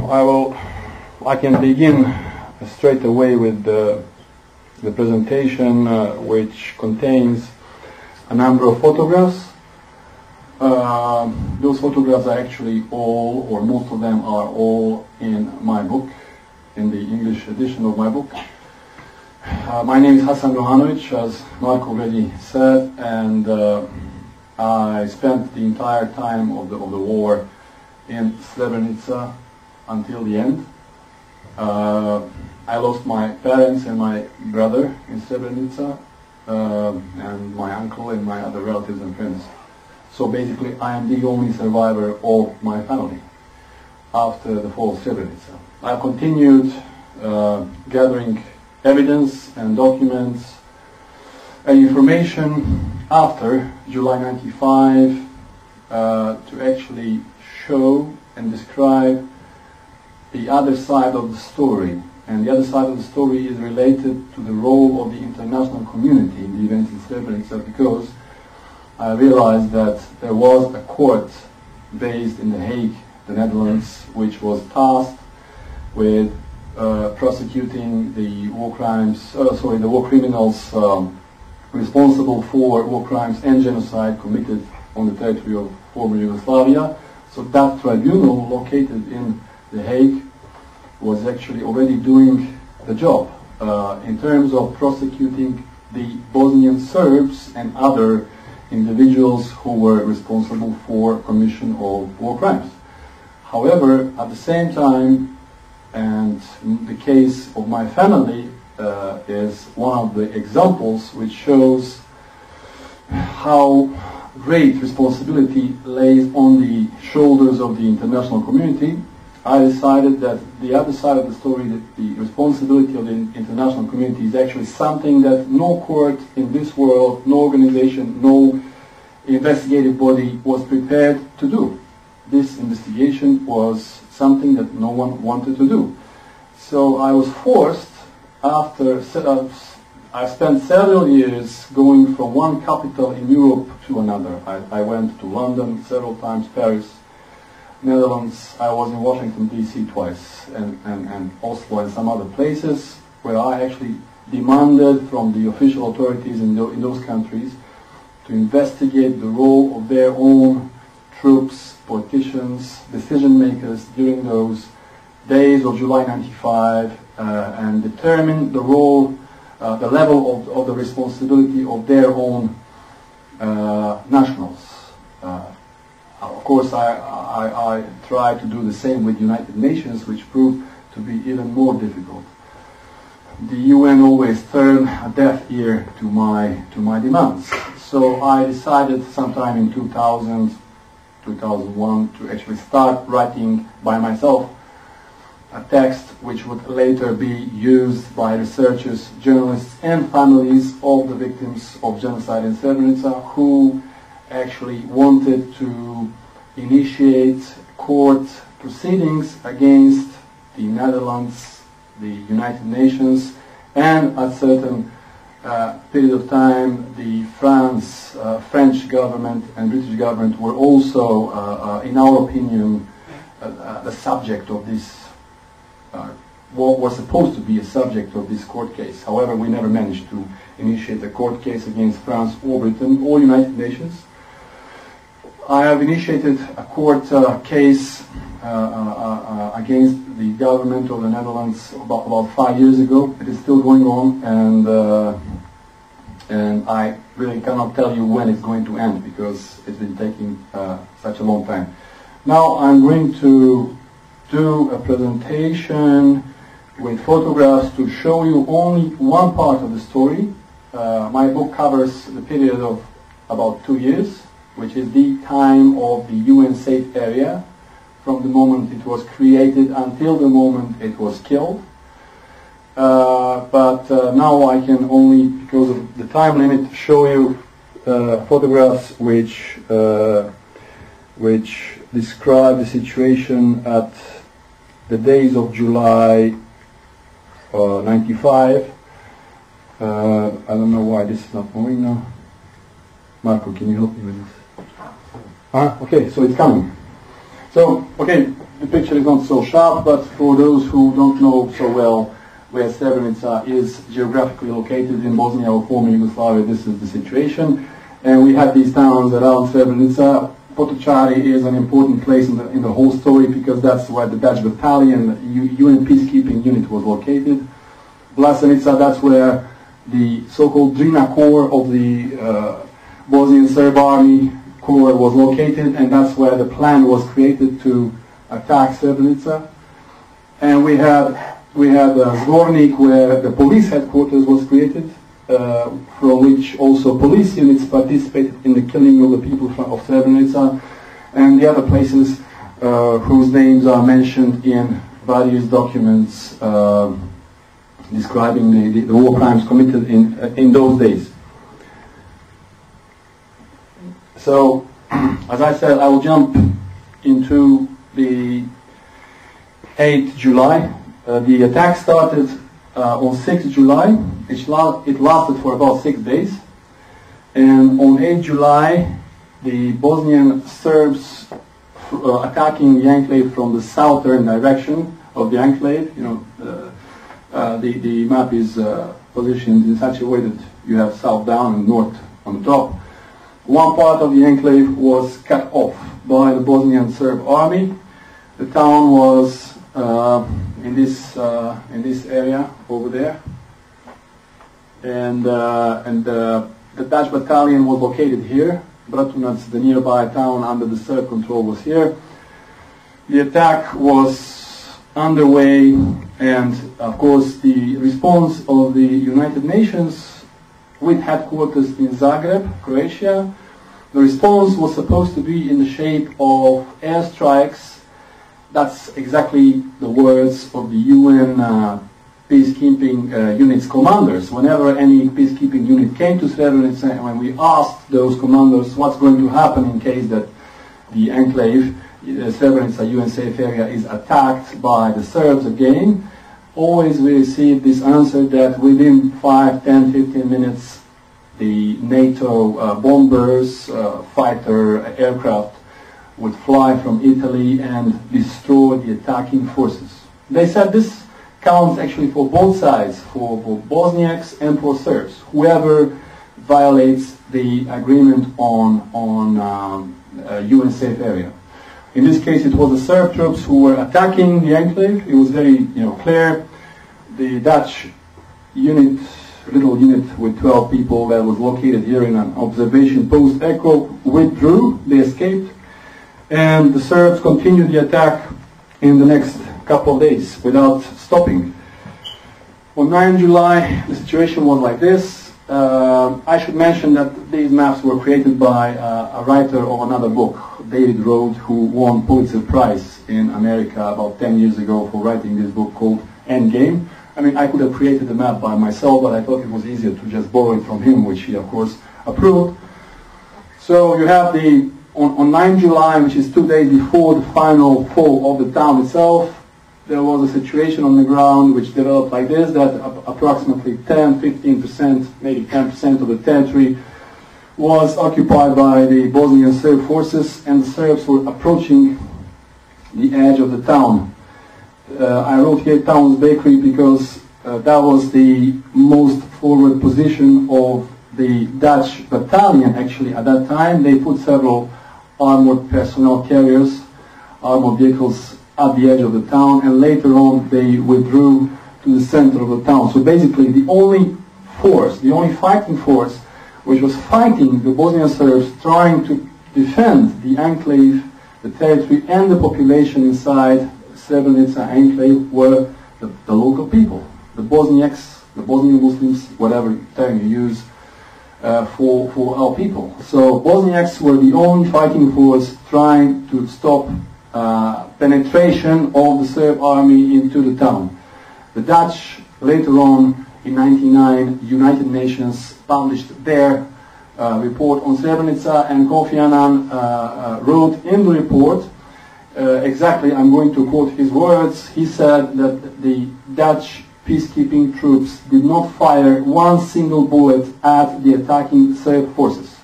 I can begin straight away with the presentation, which contains a number of photographs. Those photographs are actually all, or most of them are all, in my book, in the English edition of my book. My name is Hasan Rohanovic, as Mark already said, and I spent the entire time of the war in Srebrenica until the end. I lost my parents and my brother in Srebrenica, and my uncle and my other relatives and friends. So basically, I am the only survivor of my family after the fall of Srebrenica. I continued gathering evidence and documents and information after July 95 to actually show and describe the other side of the story. And the other side of the story is related to the role of the international community in the events in Srebrenica, because I realized that there was a court based in The Hague, the Netherlands, which was tasked with prosecuting the war crimes, the war criminals responsible for war crimes and genocide committed on the territory of former Yugoslavia. So that tribunal, located in The Hague, was actually already doing the job in terms of prosecuting the Bosnian Serbs and other individuals who were responsible for commission of war crimes. However, at the same time, and the case of my family is one of the examples which shows how great responsibility lays on the shoulders of the international community. I decided that the other side of the story, that the responsibility of the international community, is actually something that no court in this world, no organization, no investigative body was prepared to do. This investigation was something that no one wanted to do. So I was forced, after I spent several years going from one capital in Europe to another. I went to London several times, Paris, Netherlands. I was in Washington, D.C. twice, and Oslo and some other places, where I actually demanded from the official authorities in those countries to investigate the role of their own troops, politicians, decision makers during those days of July 95, and determine the role, the level of the responsibility of their own nationals. Of course, I tried to do the same with United Nations, which proved to be even more difficult. The UN always turned a deaf ear to my demands. So I decided sometime in 2000, 2001 to actually start writing by myself a text which would later be used by researchers, journalists, and families of the victims of genocide in Srebrenica, who actually wanted to initiate court proceedings against the Netherlands, the United Nations, and at certain period of time the French government and British government were also, in our opinion, the subject of this, what was supposed to be a subject of this court case. However, we never managed to initiate a court case against France or Britain or United Nations. I have initiated a court case against the government of the Netherlands about 5 years ago. It is still going on, and I really cannot tell you when it's going to end, because it's been taking such a long time. Now I'm going to do a presentation with photographs to show you only one part of the story. My book covers the period of about 2 years, which is the time of the UN safe area, from the moment it was created until the moment it was killed. But now I can only, because of the time limit, show you photographs which describe the situation at the days of July 95. I don't know why this is not moving now. Marco, can you help me with this? Okay, so it's coming. So, okay, the picture is not so sharp, but for those who don't know so well where Srebrenica is geographically located in Bosnia or former Yugoslavia, this is the situation. And we have these towns around Srebrenica. Potocari is an important place in the whole story because that's where the Dutch battalion, UN peacekeeping unit was located. Vlasenica, that's where the so-called Drina Corps of the Bosnian Serb Army Corps was located, and that's where the plan was created to attack Srebrenica. And we had Zvornik, where the police headquarters was created, from which also police units participated in the killing of the people of Srebrenica, and the other places whose names are mentioned in various documents describing the war crimes committed in those days. So, as I said, I will jump into the 8th July. The attack started on 6th July. It lasted for about 6 days. And on 8th July, the Bosnian Serbs attacking the enclave from the southern direction of the enclave. You know, the map is positioned in such a way that you have south down and north on the top. One part of the enclave was cut off by the Bosnian Serb army. The town was in this area over there, and the Dutch battalion was located here. Bratunac, the nearby town under the Serb control, was here. The attack was underway, and of course the response of the United Nations with headquarters in Zagreb, Croatia. The response was supposed to be in the shape of airstrikes. That's exactly the words of the UN peacekeeping unit's commanders. Whenever any peacekeeping unit came to Srebrenica, and when we asked those commanders what's going to happen in case that the enclave, Srebrenica UN safe area, is attacked by the Serbs again, always we received this answer that within 5, 10, 15 minutes the NATO bombers, fighter aircraft would fly from Italy and destroy the attacking forces. They said this counts actually for both sides, for Bosniaks and for Serbs. Whoever violates the agreement on UN safe area. In this case, it was the Serb troops who were attacking the enclave. It was very, clear. The Dutch unit, little unit with 12 people that was located here in an observation post Echo, withdrew. They escaped, and the Serbs continued the attack in the next couple of days without stopping. On 9 July, the situation was like this. I should mention that these maps were created by a writer of another book, David Rode, who won Pulitzer Prize in America about 10 years ago for writing this book called Endgame. I mean, I could have created the map by myself, but I thought it was easier to just borrow it from him, which he, of course, approved. So you have on 9 July, which is 2 days before the final fall of the town itself, there was a situation on the ground which developed like this, that approximately 10, 15%, maybe 10% of the territory was occupied by the Bosnian Serb forces, and the Serbs were approaching the edge of the town. I wrote here Town's Bakery because that was the most forward position of the Dutch battalion. Actually, at that time, they put several armored personnel carriers, armored vehicles at the edge of the town, and later on they withdrew to the center of the town. So basically the only force, the only fighting force which was fighting the Bosnian Serbs trying to defend the enclave, the territory and the population inside Srebrenica enclave were the local people, the Bosniaks, the Bosnian Muslims, whatever term you use for our people. So Bosniaks were the only fighting force trying to stop penetration of the Serb army into the town. The Dutch, later on in 1999, United Nations published their report on Srebrenica, and Kofi Annan wrote in the report, exactly, I'm going to quote his words, he said that the Dutch peacekeeping troops did not fire one single bullet at the attacking Serb forces.